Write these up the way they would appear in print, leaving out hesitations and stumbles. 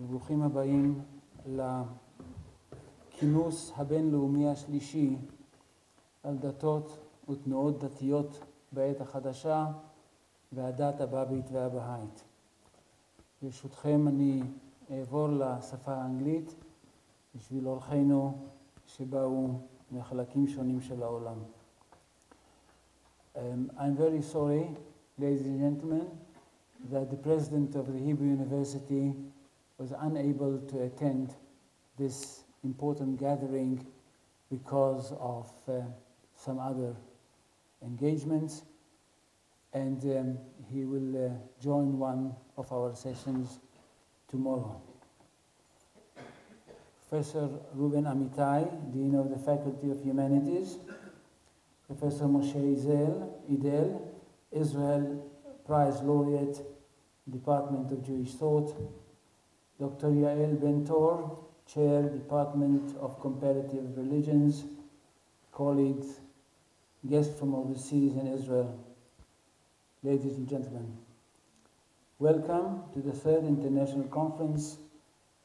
וברוכים הבאים לכינוס הבין-לאומי השלישי על דתות ותנועות דתיות בעת החדשה והדת הבאבית והבהאית. ברשותכם אני אעבור לשפה האנגלית בשביל אורחינו שבאו מחלקים שונים של העולם. I'm very sorry, ladies and gentlemen, that the president of the Hebrew University was unable to attend this important gathering because of some other engagements, and he will join one of our sessions tomorrow. Professor Reuben Amitai, Dean of the Faculty of Humanities, Professor Moshe Idel, Israel Prize Laureate, Department of Jewish Thought, Dr. Yael Bentor, Chair, Department of Comparative Religions, colleagues, guests from overseas in Israel, ladies and gentlemen, welcome to the third International Conference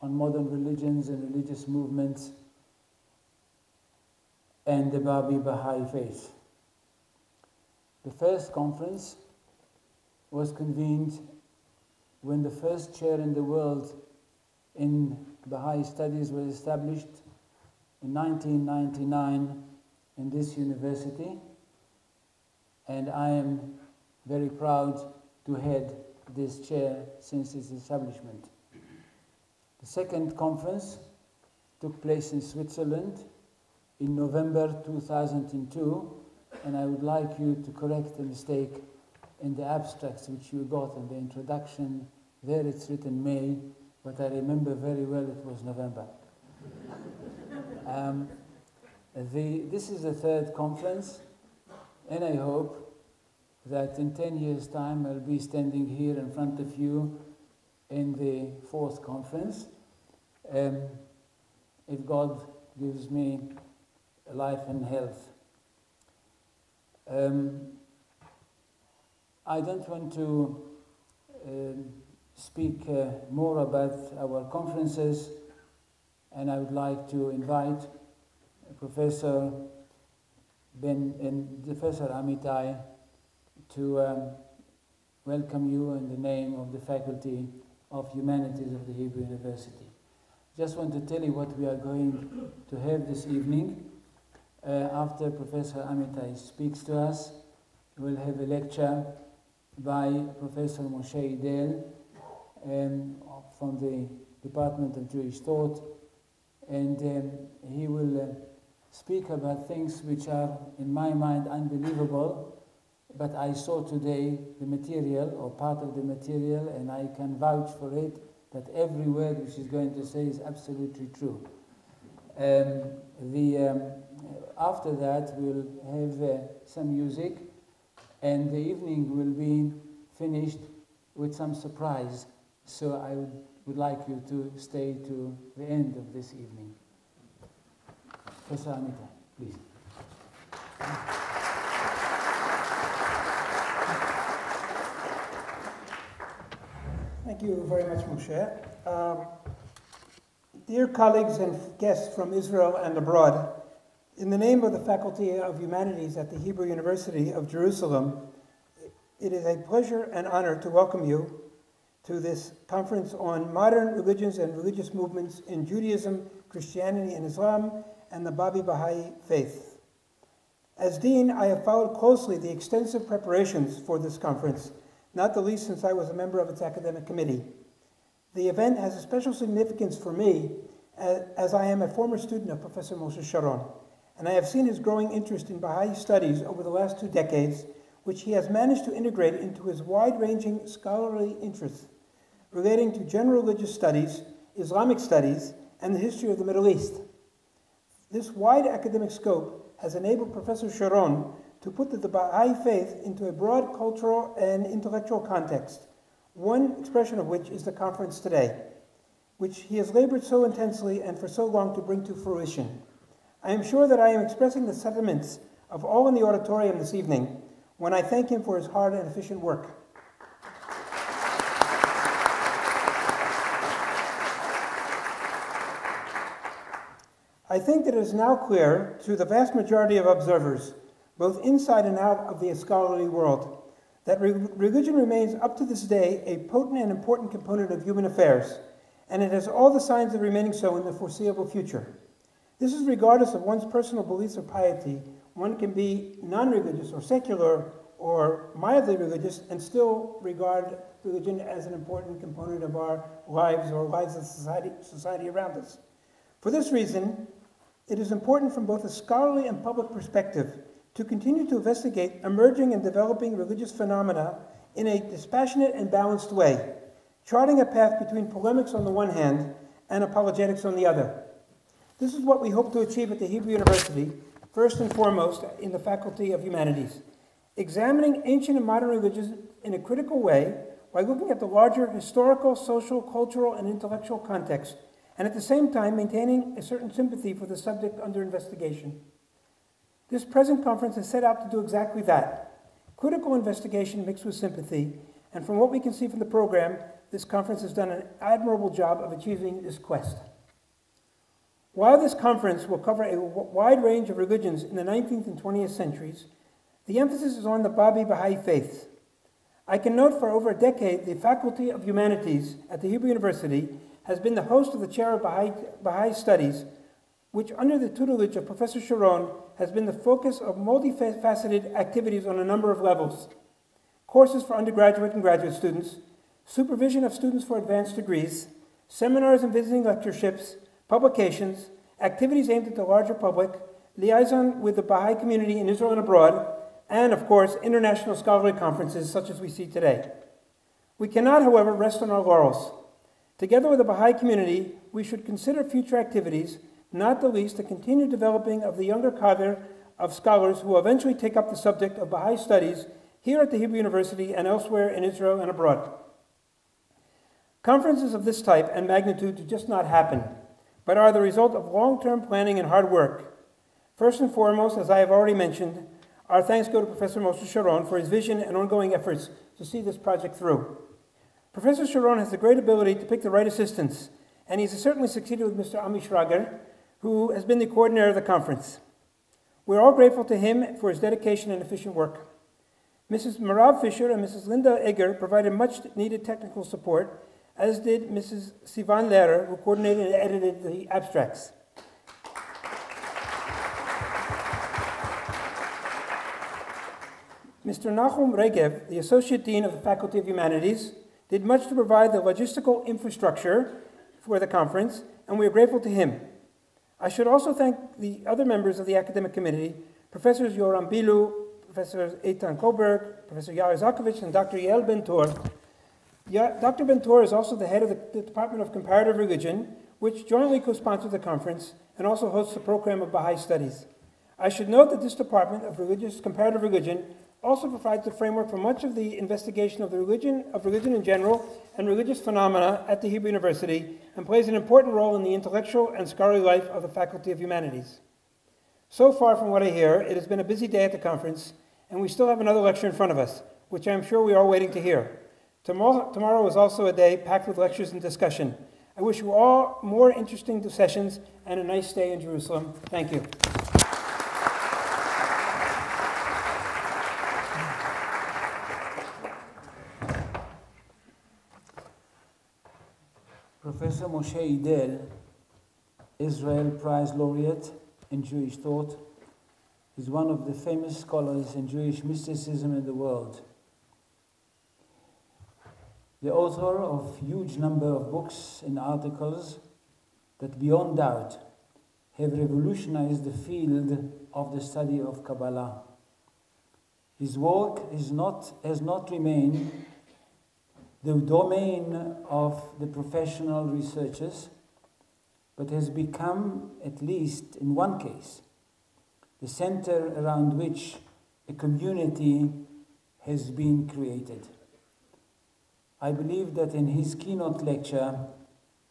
on Modern Religions and Religious Movements and the Bábí-Bahá'í Faith. The first conference was convened when the first chair in the world in Baha'i studies was established in 1999 in this university, and I am very proud to head this chair since its establishment. The second conference took place in Switzerland in November 2002, and I would like you to correct the mistake in the abstracts which you got in the introduction. There it's written May, but I remember very well it was November. This is the third conference, and I hope that in 10 years' time I'll be standing here in front of you in the fourth conference, if God gives me life and health. I don't want to speak more about our conferences, and I would like to invite Professor Amitai to welcome you in the name of the Faculty of Humanities of the Hebrew University. Just want to tell you what we are going to have this evening. After Professor Amitai speaks to us, we'll have a lecture by Professor Moshe Idel from the Department of Jewish Thought, and he will speak about things which are, in my mind, unbelievable, but I saw today the material, or part of the material, and I can vouch for it, that every word which he's going to say is absolutely true. After that, we'll have some music, and the evening will be finished with some surprise. So I would like you to stay to the end of this evening. Professor Amitai, please. Thank you very much, Moshe. Dear colleagues and guests from Israel and abroad, in the name of the Faculty of Humanities at the Hebrew University of Jerusalem, it is a pleasure and honor to welcome you to this conference on modern religions and religious movements in Judaism, Christianity, and Islam, and the Bábí-Bahá'í faith. As Dean, I have followed closely the extensive preparations for this conference, not the least since I was a member of its academic committee. The event has a special significance for me as I am a former student of Professor Moshe Sharon, and I have seen his growing interest in Baha'i studies over the last 2 decades, which he has managed to integrate into his wide-ranging scholarly interests relating to general religious studies, Islamic studies, and the history of the Middle East. This wide academic scope has enabled Professor Sharon to put the Baha'i faith into a broad cultural and intellectual context, one expression of which is the conference today, which he has labored so intensely and for so long to bring to fruition. I am sure that I am expressing the sentiments of all in the auditorium this evening when I thank him for his hard and efficient work. I think that it is now clear to the vast majority of observers, both inside and out of the scholarly world, that religion remains up to this day a potent and important component of human affairs, and it has all the signs of remaining so in the foreseeable future. This is regardless of one's personal beliefs or piety. One can be non-religious or secular or mildly religious and still regard religion as an important component of our lives or lives of society around us. For this reason, it is important from both a scholarly and public perspective to continue to investigate emerging and developing religious phenomena in a dispassionate and balanced way, charting a path between polemics on the one hand and apologetics on the other. This is what we hope to achieve at the Hebrew University, first and foremost in the Faculty of Humanities, examining ancient and modern religions in a critical way by looking at the larger historical, social, cultural, and intellectual context, and at the same time maintaining a certain sympathy for the subject under investigation. This present conference is set out to do exactly that, critical investigation mixed with sympathy, and from what we can see from the program, this conference has done an admirable job of achieving this quest. While this conference will cover a wide range of religions in the 19th and 20th centuries, the emphasis is on the Bábí-Bahá'í faith. I can note for over a decade, the Faculty of Humanities at the Hebrew University has been the host of the Chair of Baha'i Studies, which under the tutelage of Professor Sharon has been the focus of multifaceted activities on a number of levels. Courses for undergraduate and graduate students, supervision of students for advanced degrees, seminars and visiting lectureships, publications, activities aimed at the larger public, liaison with the Baha'i community in Israel and abroad, and, of course, international scholarly conferences such as we see today. We cannot, however, rest on our laurels. Together with the Baha'i community, we should consider future activities, not the least the continued developing of the younger cadre of scholars who will eventually take up the subject of Baha'i studies here at the Hebrew University and elsewhere in Israel and abroad. Conferences of this type and magnitude do just not happen, but are the result of long-term planning and hard work. First and foremost, as I have already mentioned, our thanks go to Professor Moshe Sharon for his vision and ongoing efforts to see this project through. Professor Sharon has the great ability to pick the right assistants, and he's certainly succeeded with Mr. Ami Schrager, who has been the coordinator of the conference. We're all grateful to him for his dedication and efficient work. Mrs. Marav Fisher and Mrs. Linda Egger provided much needed technical support, as did Mrs. Sivan Lehrer, who coordinated and edited the abstracts. Mr. Nahum Regev, the Associate Dean of the Faculty of Humanities, did much to provide the logistical infrastructure for the conference, and we are grateful to him. I should also thank the other members of the academic committee, Professors Yoram Bilu, Professor Eitan Koberg, Professor Yair Zakovich, and Dr. Yael Ben-Tor. Dr. Ben-Tor is also the head of the Department of Comparative Religion, which jointly co-sponsors the conference and also hosts the program of Baha'i Studies. I should note that this Department of Comparative Religion also provides the framework for much of the investigation of religion in general and religious phenomena at the Hebrew University, and plays an important role in the intellectual and scholarly life of the Faculty of Humanities. So far from what I hear, it has been a busy day at the conference, and we still have another lecture in front of us, which I'm sure we are all waiting to hear. Tomorrow is also a day packed with lectures and discussion. I wish you all more interesting sessions and a nice stay in Jerusalem. Thank you. Professor Moshe Idel, Israel Prize Laureate in Jewish thought, is one of the famous scholars in Jewish mysticism in the world. The author of a huge number of books and articles that beyond doubt have revolutionized the field of the study of Kabbalah. His work has not remained the domain of the professional researchers, but has become, at least in one case, the center around which a community has been created. I believe that in his keynote lecture,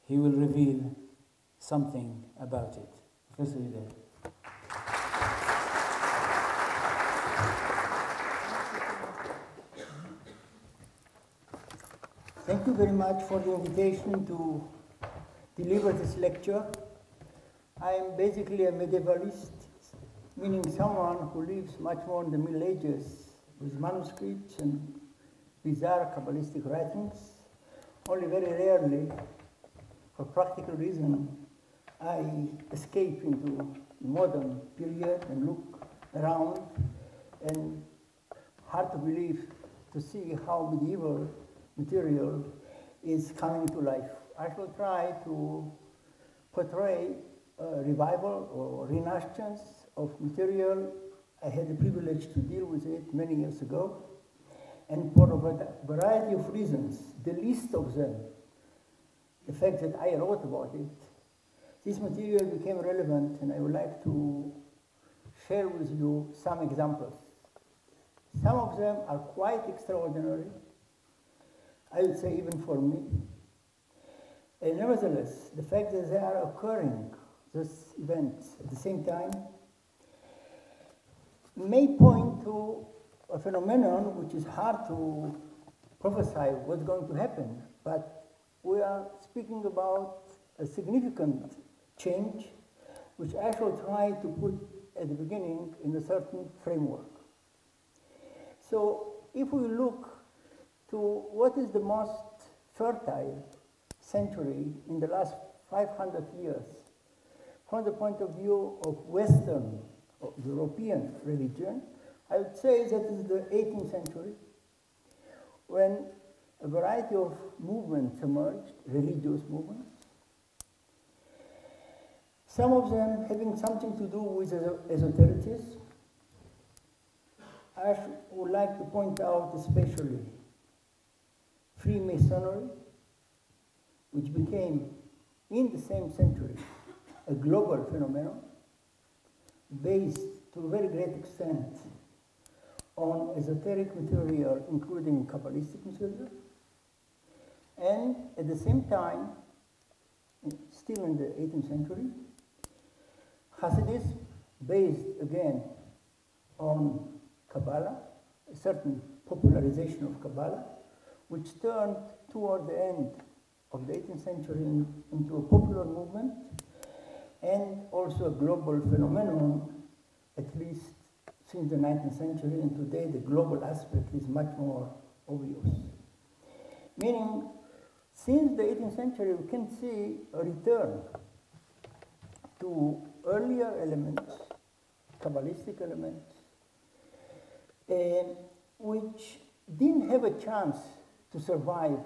he will reveal something about it. Professor Idel. Thank you very much for the invitation to deliver this lecture. I'm basically a medievalist, meaning someone who lives much more in the Middle Ages with manuscripts and bizarre Kabbalistic writings. Only very rarely, for practical reason, I escape into the modern period and look around, and hard to believe to see how medieval material is coming to life. I shall try to portray a revival or renaissance of material. I had the privilege to deal with it many years ago, and for a variety of reasons, the least of them, the fact that I wrote about it, this material became relevant, and I would like to share with you some examples. Some of them are quite extraordinary, I would say even for me. And nevertheless, the fact that they are occurring, these events, at the same time, may point to a phenomenon which is hard to prophesy what's going to happen, but we are speaking about a significant change, which I shall try to put at the beginning in a certain framework. So if we look to what is the most fertile century in the last 500 years, from the point of view of Western or European religion, I would say that is the 18th century, when a variety of movements emerged, religious movements, some of them having something to do with esotericism. I would like to point out especially Freemasonry, which became, in the same century, a global phenomenon, based to a very great extent on esoteric material, including Kabbalistic material, and at the same time, still in the 18th century, Hasidism, based again on Kabbalah, a certain popularization of Kabbalah, which turned toward the end of the 18th century into a popular movement, and also a global phenomenon, at least since the 19th century, and today the global aspect is much more obvious. Meaning, since the 18th century, we can see a return to earlier elements, Kabbalistic elements, which didn't have a chance to survive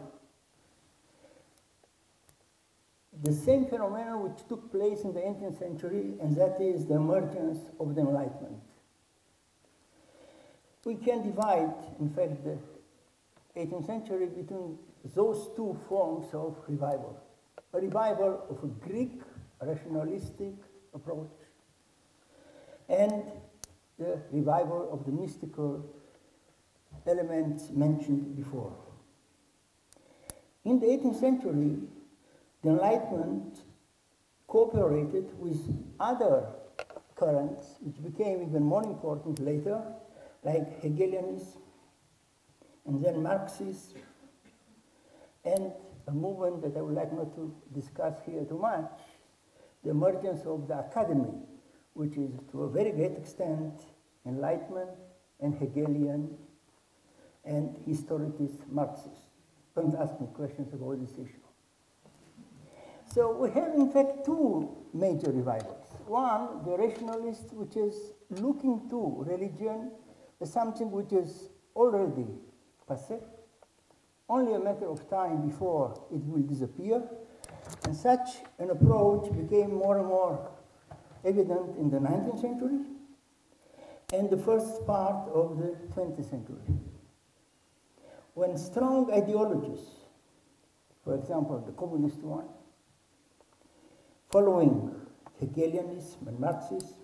the same phenomenon which took place in the 18th century, and that is the emergence of the Enlightenment. We can divide, in fact, the 18th century between those two forms of revival. A revival of a Greek rationalistic approach, and the revival of the mystical elements mentioned before. In the 18th century, the Enlightenment cooperated with other currents, which became even more important later, like Hegelianism, and then Marxism, and a movement that I would like not to discuss here too much, the emergence of the academy, which is to a very great extent Enlightenment and Hegelian and historicist Marxist. Don't ask me questions about this issue. So we have, in fact, two major revivals. One, the rationalist, which is looking to religion as something which is already passé, only a matter of time before it will disappear. And such an approach became more and more evident in the 19th century and the first part of the 20th century, when strong ideologies, for example, the communist one, following Hegelianism and Marxism,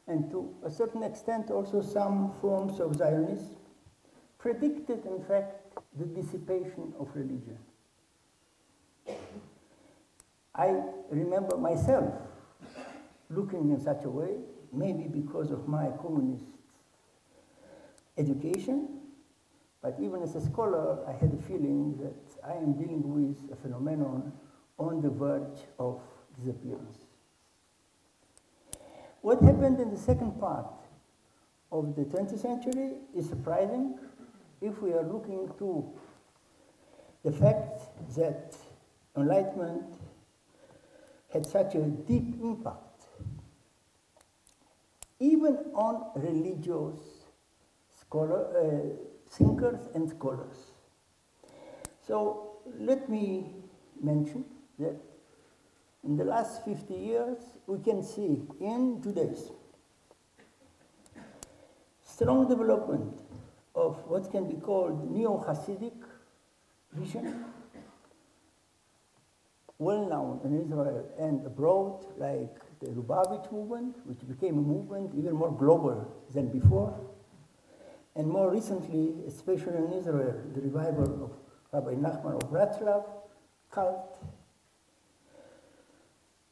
and to a certain extent also some forms of Zionism, predicted, in fact, the dissipation of religion. I remember myself looking in such a way, maybe because of my communist education, but even as a scholar, I had a feeling that I am dealing with a phenomenon on the verge of disappearance. What happened in the second part of the 20th century is surprising if we are looking to the fact that Enlightenment had such a deep impact, even on religious thinkers and scholars. So let me mention that in the last 50 years, we can see in Judaism strong development of what can be called neo-Hasidic vision, well known in Israel and abroad, like the Lubavitch movement, which became a movement even more global than before, and more recently, especially in Israel, the revival of Rabbi Nachman of Bratslav cult,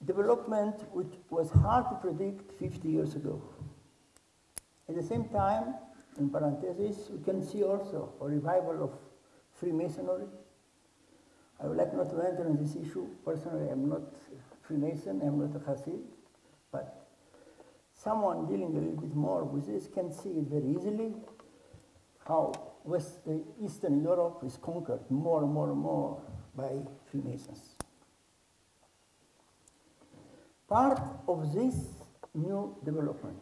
development which was hard to predict 50 years ago. At the same time, in parentheses, we can see also a revival of Freemasonry. I would like not to enter in this issue. Personally, I'm not Freemason, I'm not a Hasid, but someone dealing a little bit more with this can see it very easily, how Eastern Europe is conquered more and more and more by Freemasons. Part of this new development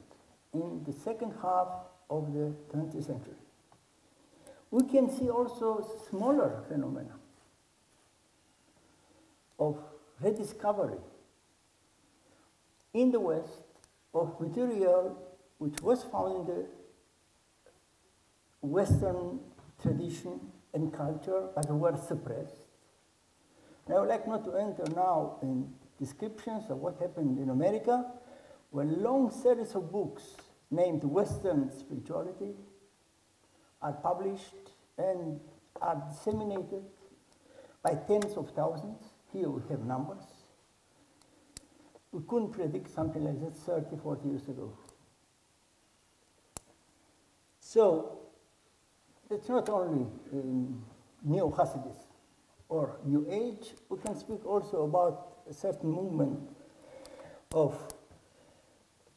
in the second half of the 20th century, we can see also smaller phenomena of rediscovery in the West of material which was found in the Western tradition and culture but were suppressed. And I would like not to enter now in descriptions of what happened in America, where long series of books named Western Spirituality are published and are disseminated by tens of thousands. Here we have numbers. We couldn't predict something like that 30, 40 years ago. So it's not only Neo-Hasidism or New Age. We can speak also about a certain movement of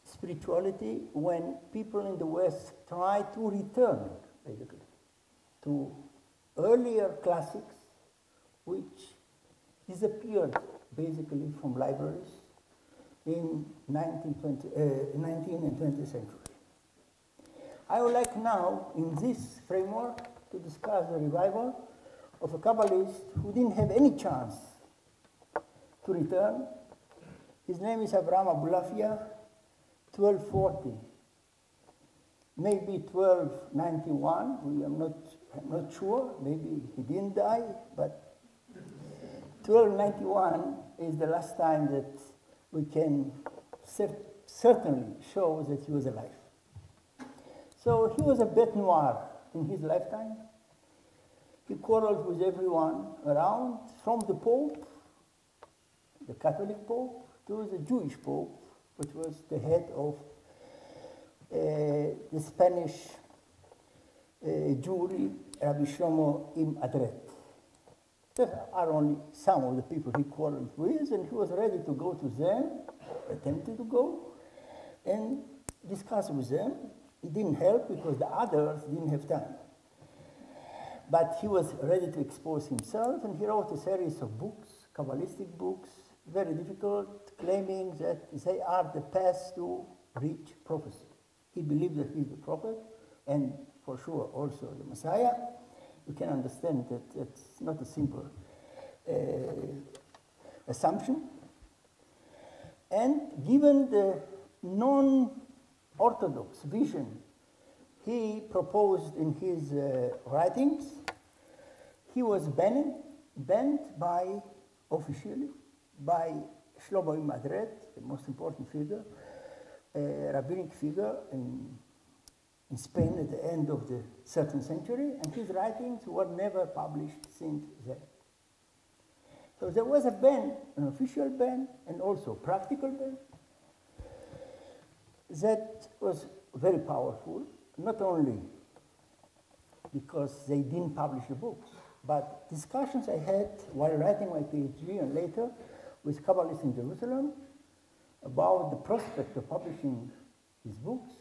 spirituality when people in the West try to return, basically, to earlier classics which disappeared, basically, from libraries in 19th and 20th century. I would like now, in this framework, to discuss the revival of a Kabbalist who didn't have any chance to return. His name is Avraham Abulafia, 1240, maybe 1291. I'm not sure. Maybe he didn't die, but 1291 is the last time that we can certainly show that he was alive. So he was a bête noire in his lifetime. He quarreled with everyone around, from the Pope, the Catholic Pope, to the Jewish Pope, which was the head of the Spanish Jewry, Rabbi Shlomo Im Adret. These are only some of the people he quarreled with, and he was ready to go to them, attempted to go, and discuss with them. It didn't help because the others didn't have time. But he was ready to expose himself, and he wrote a series of books, Kabbalistic books, very difficult, claiming that they are the path to reach prophecy. He believed that he's the prophet, and for sure also the Messiah. You can understand that it's not a simple assumption. And given the non-orthodox vision he proposed in his writings, he was banned by, officially, by Shlomo Im Adret, the most important figure, rabbinic figure in Spain at the end of the 13th century, and his writings were never published since then. So there was a ban, an official ban, and also a practical ban that was very powerful, not only because they didn't publish the books, but discussions I had while writing my PhD and later with Kabbalists in Jerusalem about the prospect of publishing his books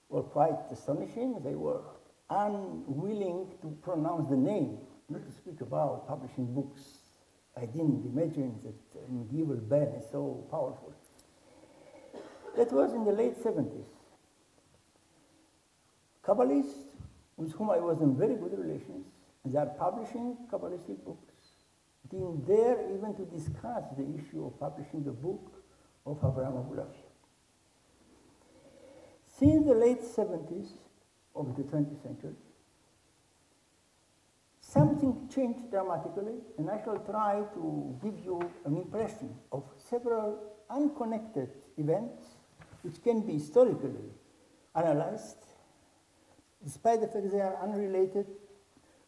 were quite astonishing. They were unwilling to pronounce the name, not to speak about publishing books. I didn't imagine that medieval ban is so powerful. That was in the late 70s. Kabbalists with whom I was in very good relations, they are publishing Kabbalistic books, didn't dare even to discuss the issue of publishing the book of Avraham Abulafia. Since the late 70s of the 20th century, something changed dramatically, and I shall try to give you an impression of several unconnected events which can be historically analyzed, despite the fact they are unrelated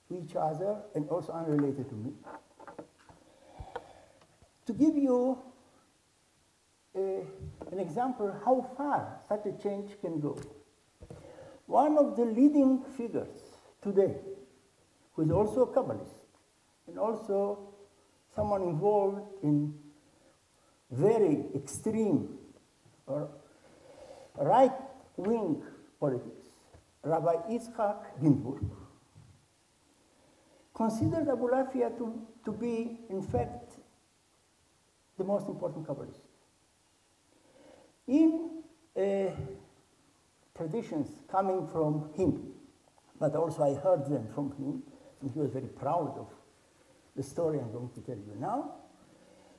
to each other and also unrelated to me. To give you an example how far such a change can go. One of the leading figures today, who is also a Kabbalist, and also someone involved in very extreme or right-wing politics, Rabbi Yitzhak Ginsburg, considered Abulafia to be, in fact, the most important Kabbalist. In traditions coming from him, but also I heard them from him, and he was very proud of the story I'm going to tell you now.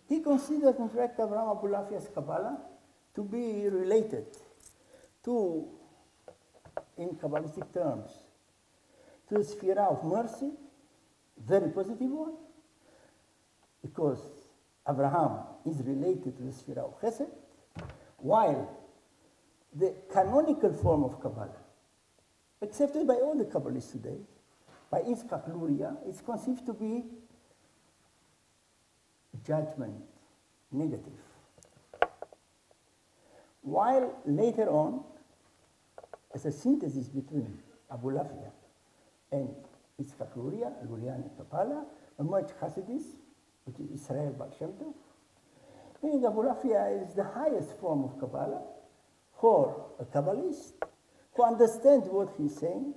He considered, in fact, Avraham Abulafia's Kabbalah to be related to, in Kabbalistic terms, to the Sphira of mercy, very positive one, because Abraham is related to the Sphira of Chesed, while the canonical form of Kabbalah, accepted by all the Kabbalists today, by Yitzhak Luria, is conceived to be judgment, negative. While later on, as a synthesis between Abulafia and Yitzhak Luria, Lurianic Kabbalah, emerged Hasidis, which is Israel Baal Shem Tov, meaning Abulafia is the highest form of Kabbalah for a Kabbalist who understands what he's saying,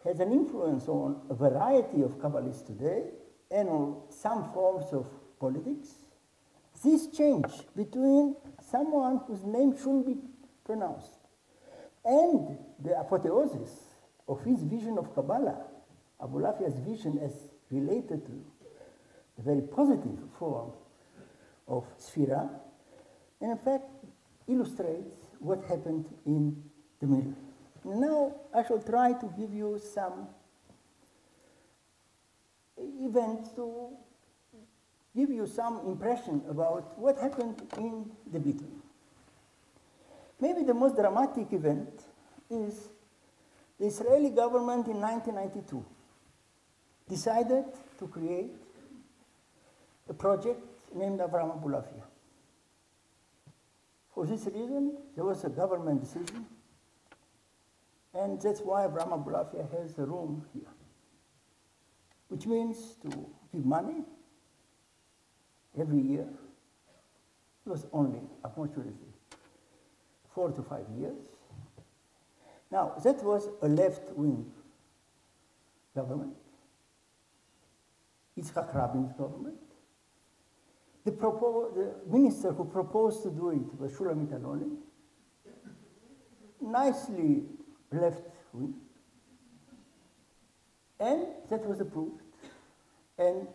has an influence on a variety of Kabbalists today, and on some forms of politics. This change between someone whose name shouldn't be pronounced and the apotheosis of his vision of Kabbalah, Abulafia's vision as related to a very positive form of Sphira, and in fact illustrates what happened in the middle. Now I shall try to give you some events to give you some impression about what happened in the between. Maybe the most dramatic event is the Israeli government in 1992 decided to create a project named Avraham Abulafia. For this reason, there was a government decision, and that's why Avraham Abulafia has a room here, which means to give money every year. It was only, unfortunately, 4 to 5 years. Now, that was a left-wing government, Yitzhak Rabin's government. The minister who proposed to do it was Shulamit Aloni, nicely left-wing, and that was approved. And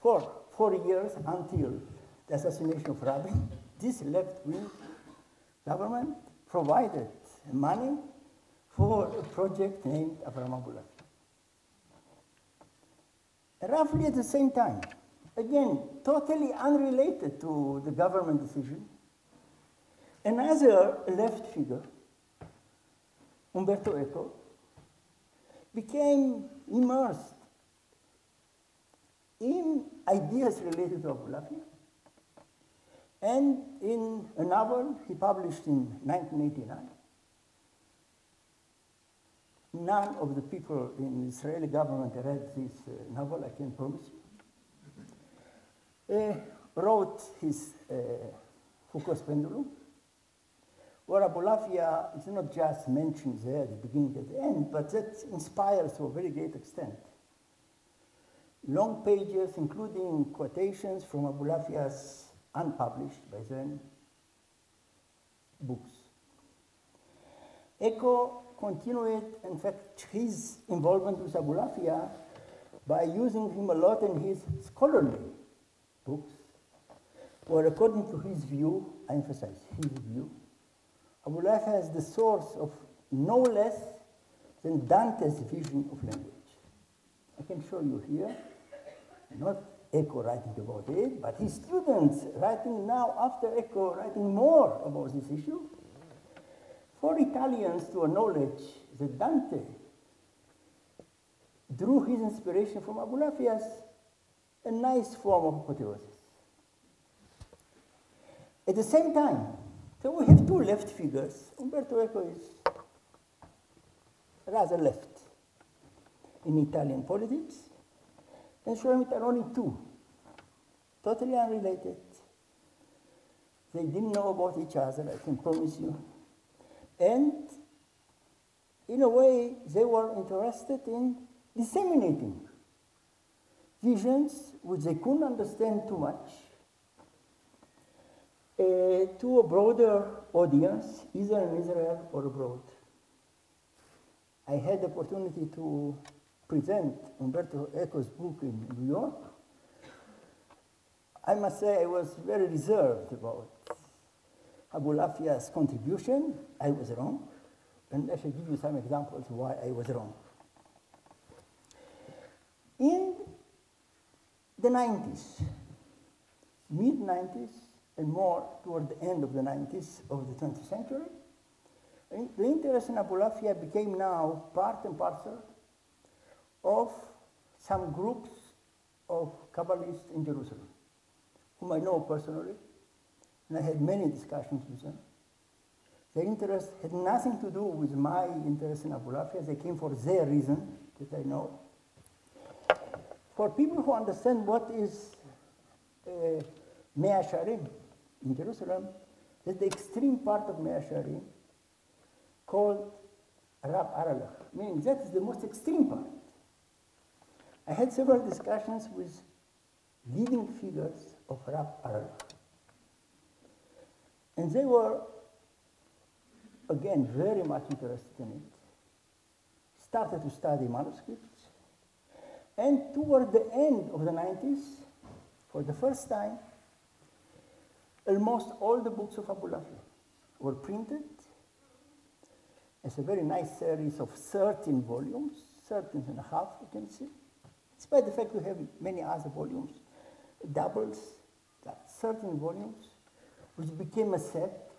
for 4 years, until the assassination of Rabin, this left-wing government provided money for a project named Avraham Abulafia. Roughly at the same time, again, totally unrelated to the government decision, another left figure, Umberto Eco, became immersed in ideas related to Abulafia, and in a novel he published in 1989. None of the people in the Israeli government read this novel, I can promise you. wrote his Foucault's Pendulum, where Abulafia is not just mentioned there at the beginning and the end, but that inspires to a very great extent. Long pages, including quotations from Abulafia's unpublished, by then, books. Eco continued, in fact, his involvement with Abulafia by using him a lot in his scholarly books, where according to his view, I emphasize his view, Abulafia is the source of no less than Dante's vision of language. I can show you here, not Eco writing about it, but his students writing now after Eco, writing more about this issue. For Italians to acknowledge that Dante drew his inspiration from Abulafia as a nice form of apotheosis. At the same time, so we have two left figures. Umberto Eco is rather left in Italian politics, and Shulamit are only two, totally unrelated. They didn't know about each other, I can promise you. And in a way, they were interested in disseminating visions which they couldn't understand too much to a broader audience, either in Israel or abroad. I had the opportunity to present Umberto Eco's book in New York. I must say I was very reserved about Abulafia's contribution. I was wrong, and I shall give you some examples why I was wrong. In the 90s, mid-90s, and more toward the end of the 90s of the 20th century, the interest in Abulafia became now part and parcel of some groups of Kabbalists in Jerusalem, whom I know personally, and I had many discussions with them. Their interest had nothing to do with my interest in Abulafia. They came for their reason, that I know. For people who understand what is Mea Shearim in Jerusalem, that's the extreme part of Mea Shearim, called Rab Aralach, meaning that is the most extreme part. I had several discussions with leading figures of Rab Aralach. And they were, again, very much interested in it, started to study manuscripts, and toward the end of the 90s, for the first time, almost all the books of Abulafia were printed as a very nice series of 13 volumes, 13 and a half, you can see, despite the fact we have many other volumes, doubles, 13 volumes, which became a set.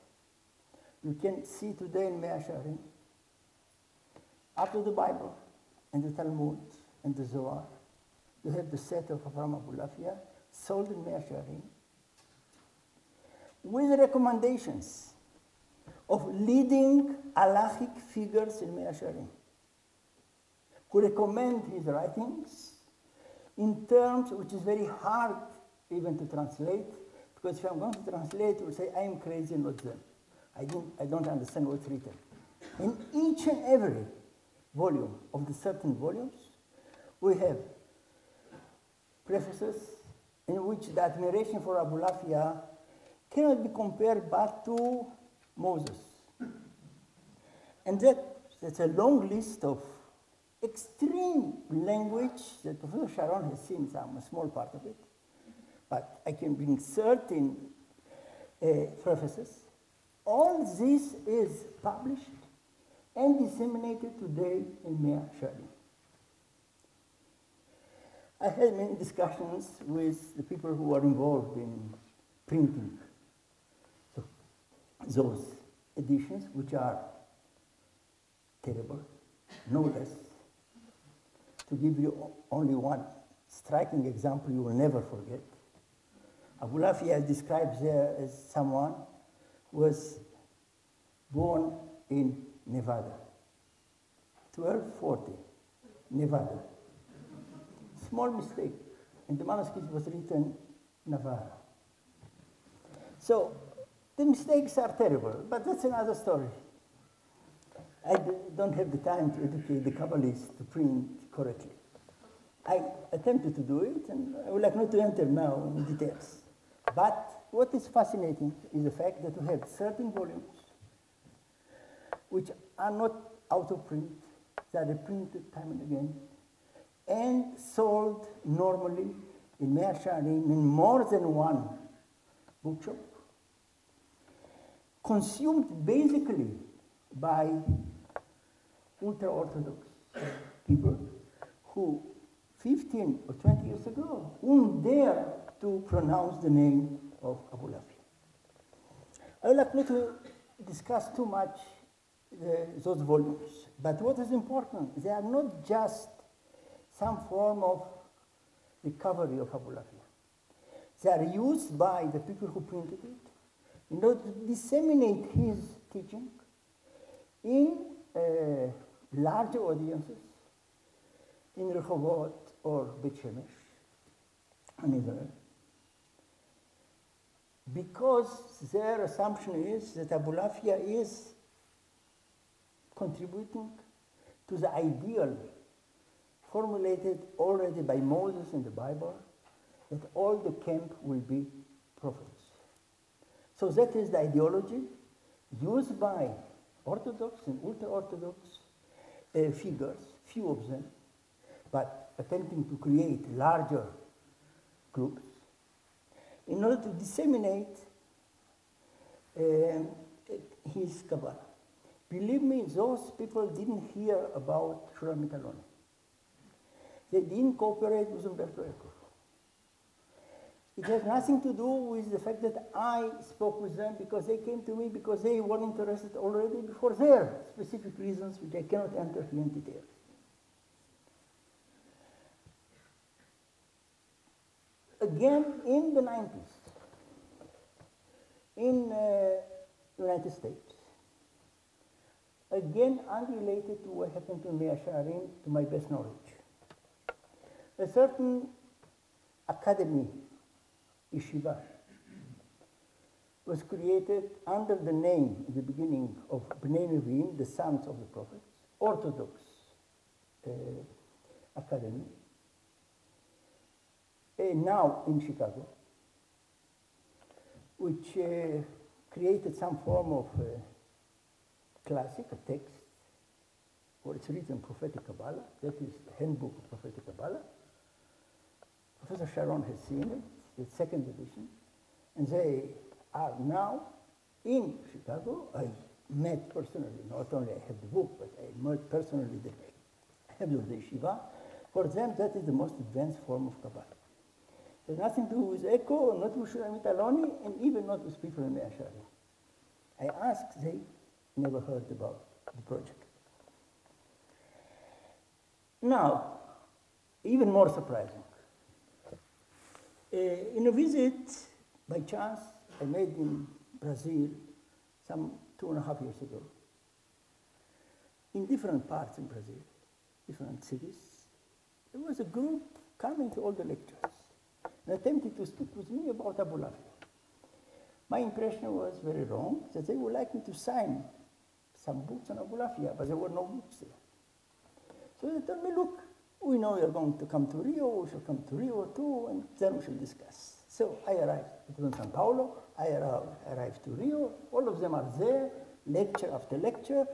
You can see today in Mea Shearim, after the Bible and the Talmud and the Zohar, you have the set of Avraham Abulafia, sold in Mea Shearim, with recommendations of leading halachic figures in Mea Shearim, who recommend his writings in terms which is very hard even to translate, because if I'm going to translate, it will say, I am crazy, not them. I don't understand what's written. In each and every volume of the 13 volumes, we have prefaces in which the admiration for Abulafia cannot be compared but to Moses. And that's a long list of extreme language that Professor Sharon has seen some, a small part of it. But I can bring 13 prefaces. All this is published and disseminated today in Mea Shearim. I had many discussions with the people who are involved in printing those editions, which are terrible, no less. To give you only one striking example you will never forget, Abulafia is described there as someone who was born in Nevada, 1240, Nevada. Small mistake, and the manuscript was written Navarra. So the mistakes are terrible, but that's another story. I don't have the time to educate the Kabbalists to print correctly. I attempted to do it, and I would like not to enter now in details. But what is fascinating is the fact that we have 13 volumes which are not out of print, they are reprinted time and again, and sold normally in Mea Shearim in more than one bookshop, consumed basically by ultra-Orthodox people who 15 or 20 years ago wouldn't dare to pronounce the name of Abulafia. I would like not to discuss too much those volumes, but what is important, they are not just some form of recovery of Abulafia. They are used by the people who printed it in order to disseminate his teaching in larger audiences, in Rehovot or Beit Shemesh and Israel, because their assumption is that Abulafia is contributing to the ideal formulated already by Moses in the Bible, that all the camp will be prophets. So that is the ideology used by Orthodox and ultra-Orthodox figures, few of them, but attempting to create larger groups in order to disseminate his Kabbalah. Believe me, those people didn't hear about Shulamit Aloni. They didn't cooperate with Umberto Eco. It has nothing to do with the fact that I spoke with them because they came to me because they were interested already before their specific reasons, which I cannot enter here in detail. Again, in the 90s, in the United States, again unrelated to what happened to Mea Shearim, to my best knowledge, a certain academy, yeshiva, was created under the name, in the beginning, of Bnei Nevi'im, the sons of the prophets, Orthodox academy, now in Chicago, which created some form of classic, a text, or it's written Prophetic Kabbalah, that is the handbook of Prophetic Kabbalah. Professor Sharon has seen it, the second edition, and they are now in Chicago. I met personally, not only I have the book, but I met personally the head of the yeshiva. For them, that is the most advanced form of Kabbalah. It has nothing to do with Eco, not with Shulamit Aloni, and even not with people in Mea Shearim. I asked, they never heard about the project. Now, even more surprising. In a visit, by chance, I made in Brazil some 2.5 years ago, in different parts in Brazil, different cities, there was a group coming to all the lectures and attempting to speak with me about Abulafia. My impression was very wrong, that they would like me to sign some books on Abulafia, but there were no books there. So they told me, look, we know you're going to come to Rio, we shall come to Rio too, and then we shall discuss. So I arrived. It was in Sao Paulo. I arrived to Rio. All of them are there, lecture after lecture.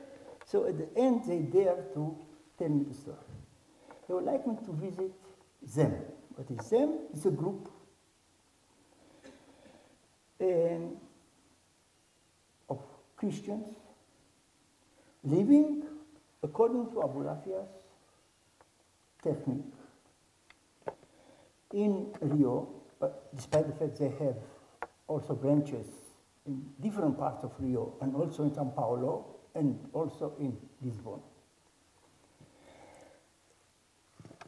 So at the end, they dare to tell me the story. They would like me to visit them. What is them? It's a group of Christians living according to Abulafia's technique in Rio, but despite the fact they have also branches in different parts of Rio and also in Sao Paulo and also in Lisbon.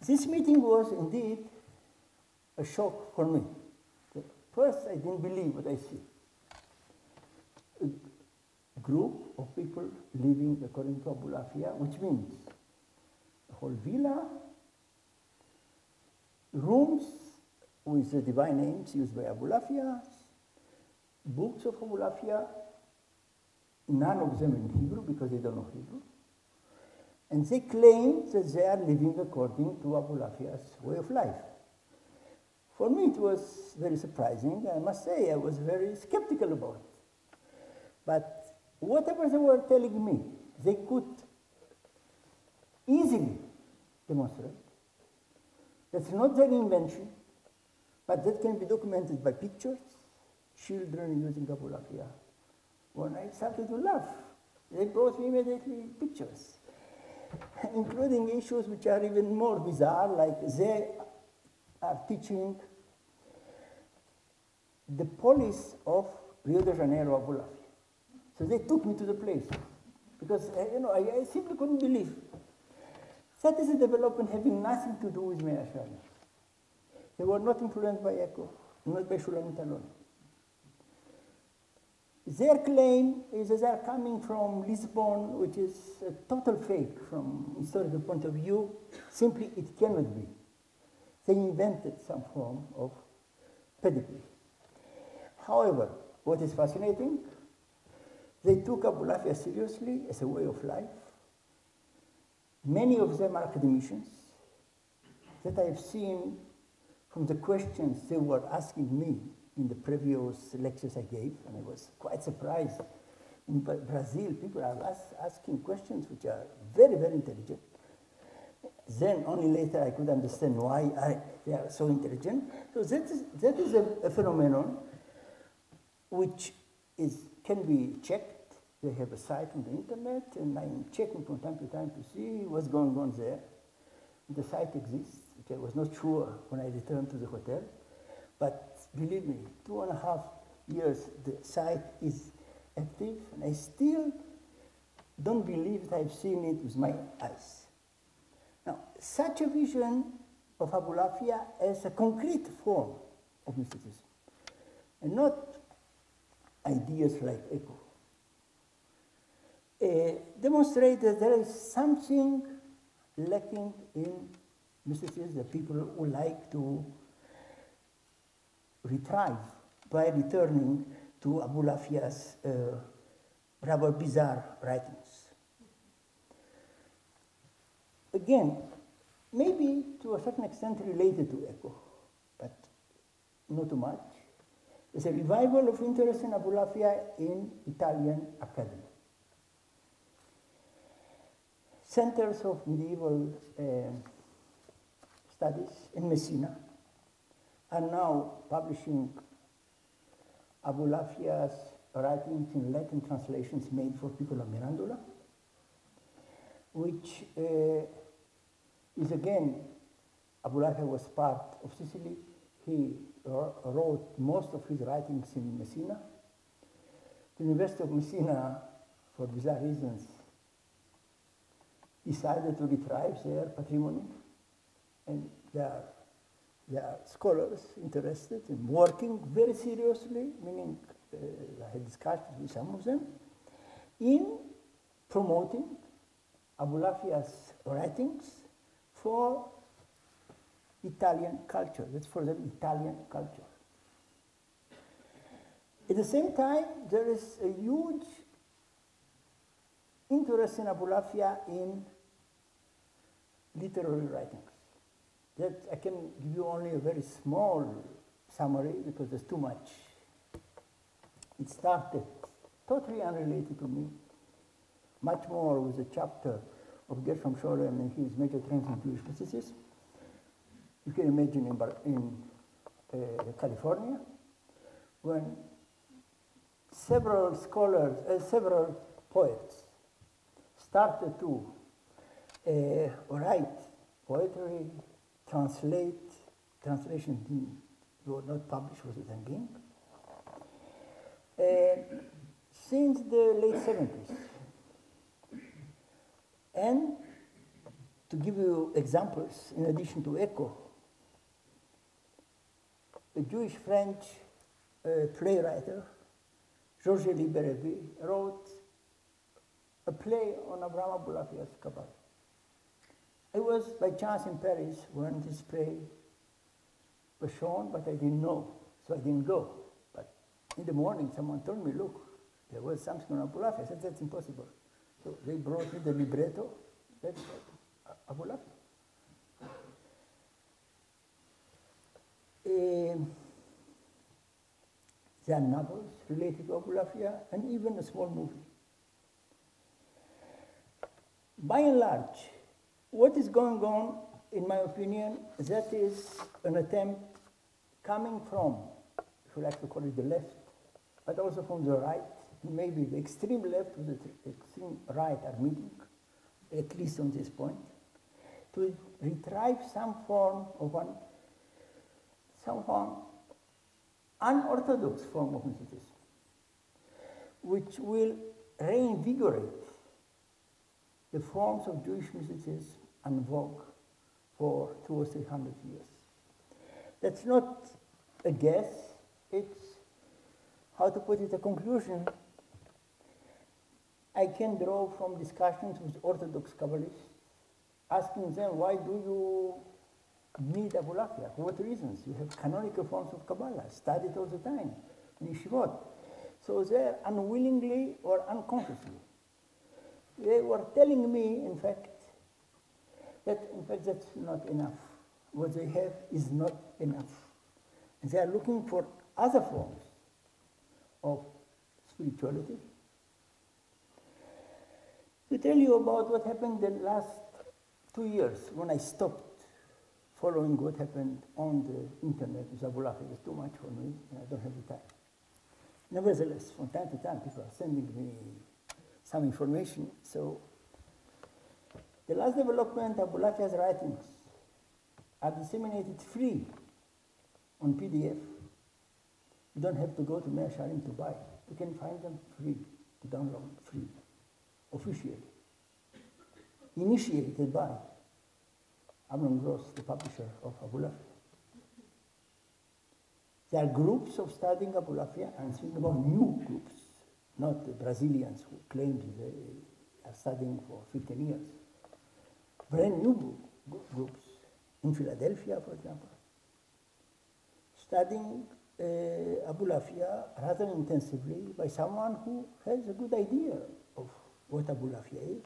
This meeting was indeed a shock for me. First, I didn't believe what I see. A group of people living according to Abulafia, which means a whole villa, rooms with the divine names used by Abulafia, books of Abulafia, none of them in Hebrew because they don't know Hebrew. And they claim that they are living according to Abulafia's way of life. For me, it was very surprising. I must say, I was very skeptical about it. But whatever they were telling me, they could easily demonstrate. That's not their invention, but that can be documented by pictures, children using Abulafia. When I started to laugh, they brought me immediately pictures, including issues which are even more bizarre, like they are teaching the police of Rio de Janeiro, Abulafia. So they took me to the place, because I simply couldn't believe. That is a development having nothing to do with Meir Ashari. They were not influenced by Eco, not by Shulamit alone. Their claim is that they are coming from Lisbon, which is a total fake from historical point of view. Simply, it cannot be. They invented some form of pedigree. However, what is fascinating, they took Abulafia seriously as a way of life. Many of them are academicians that I have seen from the questions they were asking me in the previous lectures I gave, and I was quite surprised. In Brazil, people are asking questions which are very, very intelligent. Then only later I could understand why they are so intelligent. So that is a phenomenon which can be checked. They have a site on the internet, and I'm checking from time to time to see what's going on there. The site exists, which I was not sure when I returned to the hotel. But believe me, 2.5 years the site is active, and I still don't believe that I've seen it with my eyes. Now, such a vision of Abulafia as a concrete form of mysticism, and not ideas like Eco, demonstrate that there is something lacking in mysticism that people would like to retrieve by returning to Abulafia's rather bizarre writings. Again, maybe to a certain extent related to Eco, but not too much. There's a revival of interest in Abulafia in Italian academy. Centers of medieval studies in Messina are now publishing Abulafia's writings in Latin translations made for people of Mirandola, which is again, Abulafia was part of Sicily. He wrote most of his writings in Messina. The University of Messina, for bizarre reasons, decided to retrieve their patrimony, and there are scholars interested in working very seriously, meaning I had discussions with some of them, in promoting Abulafia's writings for Italian culture. That's for them Italian culture. At the same time, there is a huge interest in Abulafia in literary writings. That I can give you only a very small summary because there's too much. It started totally unrelated to me, much more with a chapter of Gershom Scholem and his major trends in Jewish mysticism. You can imagine in California, when several scholars, several poets started to write poetry, translation were not published was it again, since the late 70s. And to give you examples, in addition to Eco, a Jewish-French playwright, Georges Liberéby, wrote a play on Abraham Abulafia's Kabbalah. I was by chance in Paris when this play was shown, but I didn't know, so I didn't go. But In the morning, someone told me, look, there was something on Abulafia. I said, that's impossible. So they brought me the libretto. That's Abulafia. There are novels related to Abulafia and even a small movie. By and large, what is going on, in my opinion, that is an attempt coming from, if you like to call it the left, but also from the right, maybe the extreme left with the extreme right are meeting, at least on this point, to retrieve some form of somehow unorthodox form of mysticism, which will reinvigorate the forms of Jewish mysticism en vogue for 200 or 300 years. That's not a guess, it's, how to put it, a conclusion I can draw from discussions with Orthodox Kabbalists, asking them, why do you need Abulafia? For what reasons? You have canonical forms of Kabbalah, studied all the time in yeshivot. So they unwillingly or unconsciously, they were telling me, in fact, that in fact that's not enough. What they have is not enough. And they are looking for other forms of spirituality. To tell you about what happened the last 2 years when I stopped following what happened on the internet with Abulafia. It's too much for me, and I don't have the time. Nevertheless, from time to time, people are sending me some information. So the last development, Abulafia's writings are disseminated free on PDF. You don't have to go to Mea Shearim to buy. You can find them free, to download free, officially, initiated by Amnon Gross, the publisher of Abulafia. There are groups of studying Abulafia, and speaking about new groups, not the Brazilians who claim they are studying for 15 years. Brand new groups, in Philadelphia, for example, studying Abulafia rather intensively by someone who has a good idea of what Abulafia is.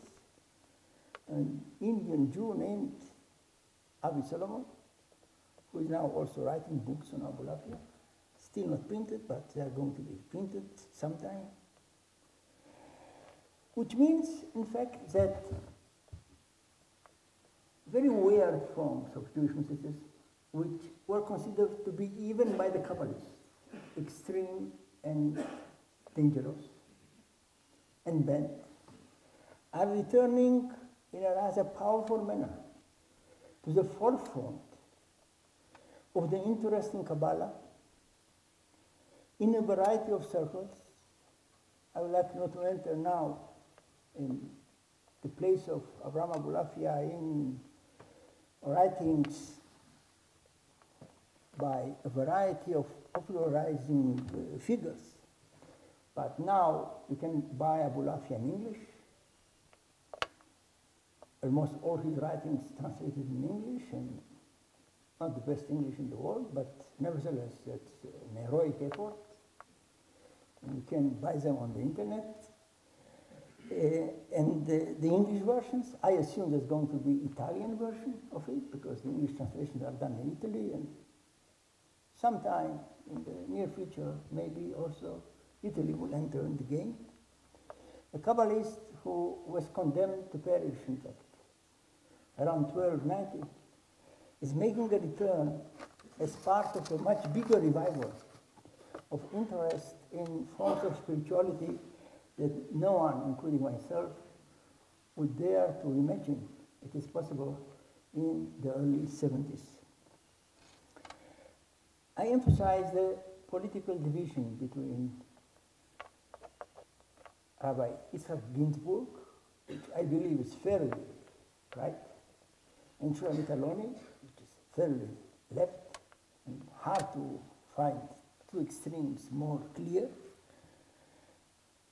An Indian Jew named Avi Solomon, who is now also writing books on Abulafia, still not printed, but they are going to be printed sometime. Which means, in fact, that very weird forms of Jewish mysticism, which were considered to be, even by the Kabbalists, extreme and dangerous and bad, are returning in a rather powerful manner to the forefront of the interest in Kabbalah in a variety of circles. I would like not to enter now in the place of Avraham Abulafia in writings by a variety of popularizing figures. But now you can buy Abulafia in English. Almost all his writings translated in English, and not the best English in the world, but nevertheless, it's an heroic effort. And you can buy them on the internet. And the English versions, I assume there's going to be Italian version of it, because the English translations are done in Italy, and sometime in the near future, maybe also Italy will enter in the game. A Kabbalist who was condemned to perish, in fact, around 1290, is making a return as part of a much bigger revival of interest in forms of spirituality that no one, including myself, would dare to imagine it is possible in the early 70s. I emphasize the political division between Rabbi Yitzhak Ginsburg, which I believe is fairly right, and Shulamit Aloni, which is fairly left, and hard to find two extremes more clear.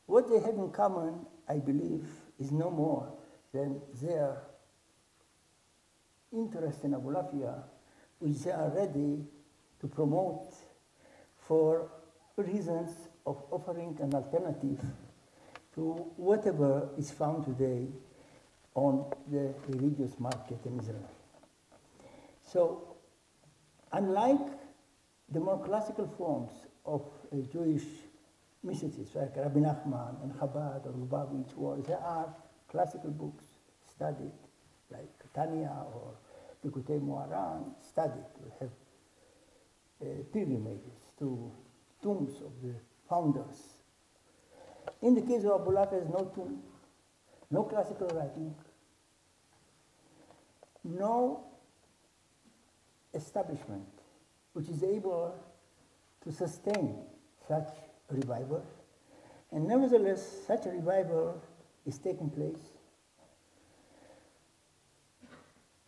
What they have in common, I believe, is no more than their interest in Abulafia, which they are ready to promote for reasons of offering an alternative to whatever is found today on the religious market in Israel. So, unlike the more classical forms of Jewish mysticism, like Rabbi Nachman and Chabad or Lubavitch, where there are classical books studied, like Tanya or Likutei Moharan, studied. We have pilgrimages to tombs of the founders. In the case of Abulaf, there is no tomb, no classical writing, no establishment which is able to sustain such a revival. And nevertheless, such a revival is taking place.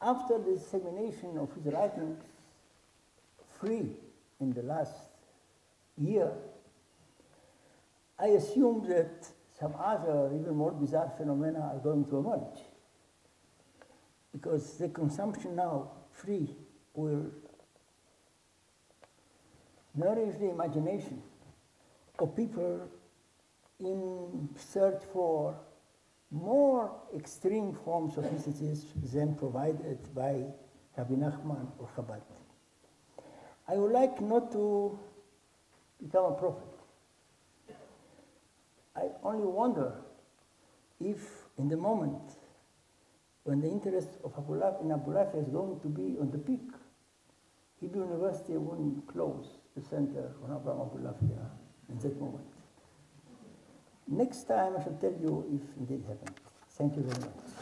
After the dissemination of his writings, free in the last year, I assume that some other, even more bizarre phenomena are going to emerge. Because the consumption now, free, will nourish the imagination of people in search for more extreme forms of mysticism than provided by Rabbi Nachman or Chabad. I would like not to become a prophet. I only wonder if in the moment when the interest of in Abulaf is going to be on the peak, Hebrew University wouldn't close the center on Abraham Abulafia in that moment. Next time I shall tell you if indeed happened. Thank you very much.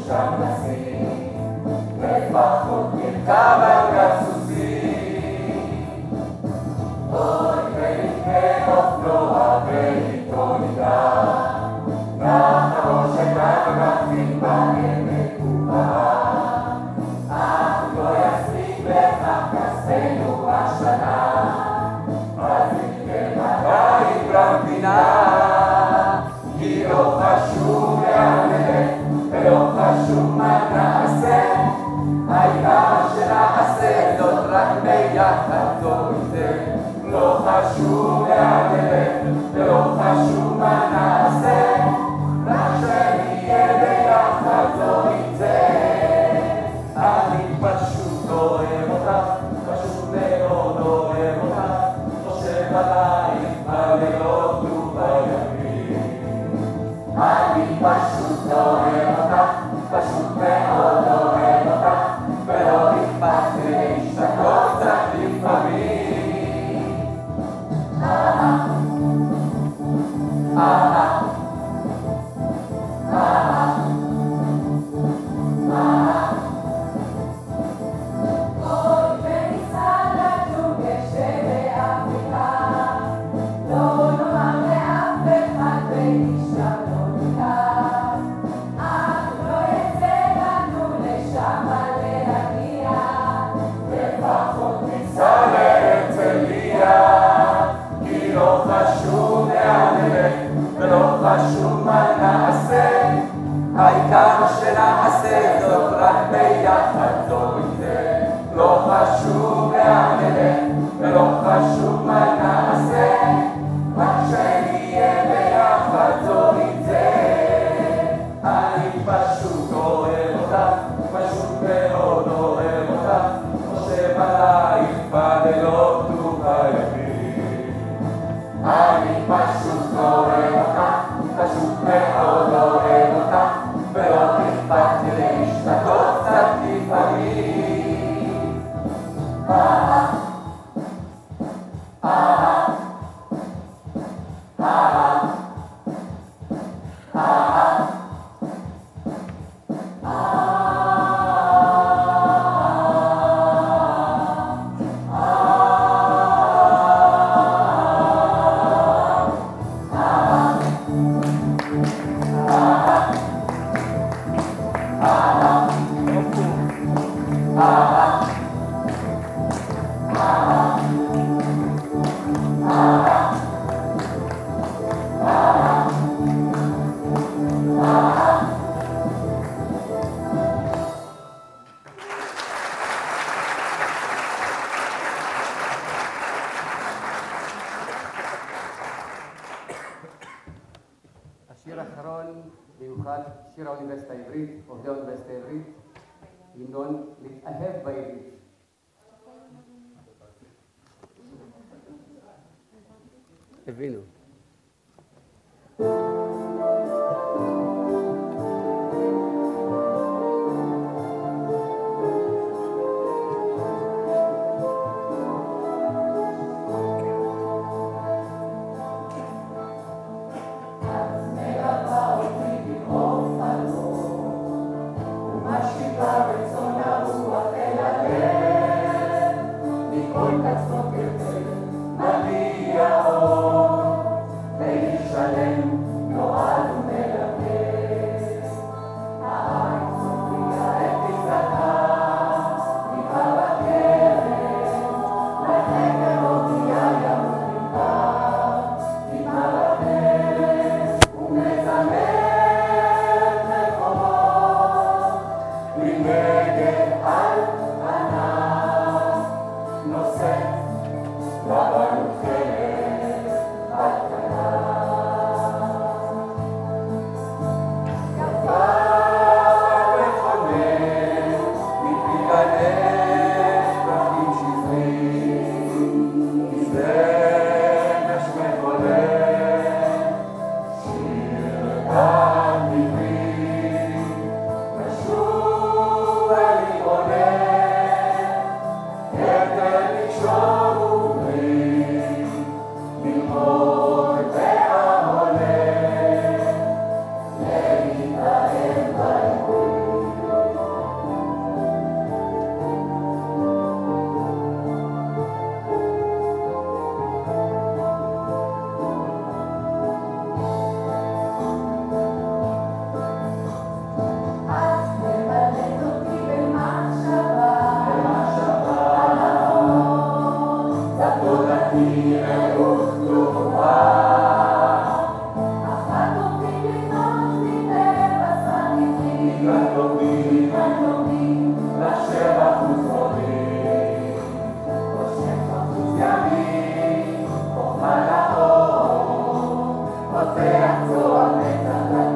שם נשים, לפחות נרכב על גסוסים. אוי ונקה אופנוע ואיתו ניגע, נחרוש את הדרכים בעמק ובהר, אך לא יספיק לכך כספנו השנה, אז נקה מתי במדינה. כי לא חשוב לאן נלך ולא חשוב מה נעשה, העיקר שנעשה זאת רק ביחד טוב יותר. לא חשוב לאן נלך ולא חשוב מה נעשה, רק שנהיה ביחד טוב יותר. אני פשוט אוהב אותך, פשוט מאוד אוהב אותך, חושב עלייך בלילות ובימים. אני פשוט אוהב אותך, פשוט מאוד אוהב אותך, ולא אכפת להשתקות קצת לפעמים. אהה, אהה, אהה, אהה. אוי וניסע לג'ונגל שבאפריקה, לא נאמר לאף אחד ונשאר לא ניכר, אך לא יצא לנו לשם להגיע, לפחות ניסע להרצליה, כי לא חשוב לאן נלך ולא חשוב מה נעשה, העיקר שנעשה זאת רק ביחד טוב יותר. לא חשוב לאן נלך ולא חשוב מה נעשה, רק שנהיה ביחד טוב יותר. אני פשוט אוהב אותך, פשוט מאוד אוהב אותך, חושב עלייך בלילות ובימים. אני פשוט אוהב אותך, פשוט מאוד אוהב אותך, ולא אכפת לי להשתקות קצת לפעמים. אהה, אהה, אהה, אהה. השיר האחרון מיוחד, שיר האוניברסיטה העברית, עובדי האוניברסיטה העברית, המנון להתאהב בעברית. הבינו. מגיע אור, וישלם פותח צוהר נצח